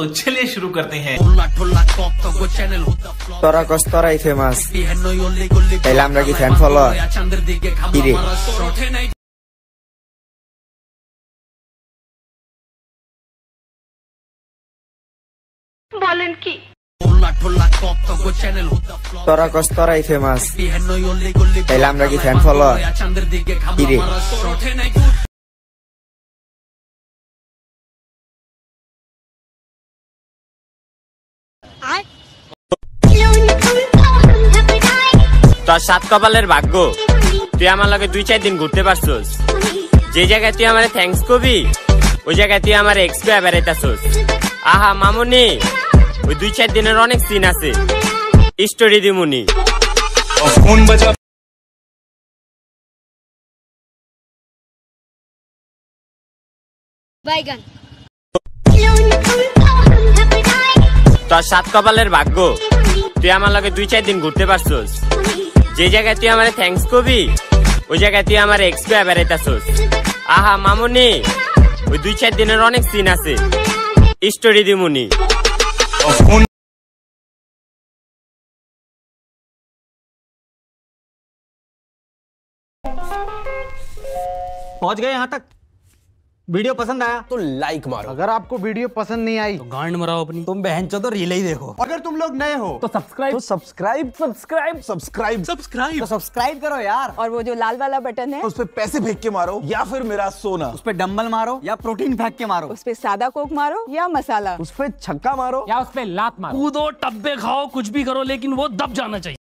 तो चलिए शुरू करते हैं। তোরা কস তোরাই ফেমাস, তাইলে আমরা কি ফ্যান ফলোয়ার? কি রে বলেন কি? তোরা কস তোরাই ফেমাস, তাইলে আমরা কি ফ্যান ফলোয়ার? কি রে তোর সাত কপালের ভাগ্য, তুই আমার লগে 2-4 দিন ঘুরতে পারছস। যে জায়গায় তুই আমার থ্যাঙ্কস কবি, ওই জায়গায় তুই আমার এক্সপেয়া বেড়াইতাছস। আহা মামুনি, ওই 2-4 দিনের অনেক সিন আছে, স্টোরি দিমুনি। ফোন বাজা বাইগান। তোর সাত কপালের ভাগ্য, তুই আমার লগে 2-4 দিন ঘুরতে পারছস। যে জায়গায় তুই আমার থ্যাঙ্কস কবি, ওই জায়গায় তুই আমার এক্সপেয়া বেড়াইতাছস। আহা মামুনি, ওই 2-4 দিনের অনেক সিন আছে, স্টোরি দিমুনি। पहुंच गए यहाँ तक। वीडियो पसंद आया तो लाइक मारो। अगर आपको वीडियो पसंद नहीं आई तो गांड मराओ अपनी। तुम बहन चो तो रील ही देखो। अगर तुम लोग नए हो तो सब्सक्राइब सब्सक्राइब करो यार। और वो जो लाल वाला बटन है उस पे पैसे फेंक के मारो या फिर मेरा सोना। उस पे डंबल मारो या प्रोटीन फेंक के मारो। उस पे सादा कोक मारो या मसाला। उस पे छक्का मारो या उस पे लात मारो। कूदो टब्बे खाओ कुछ भी करो लेकिन वो दब जाना चाहिए।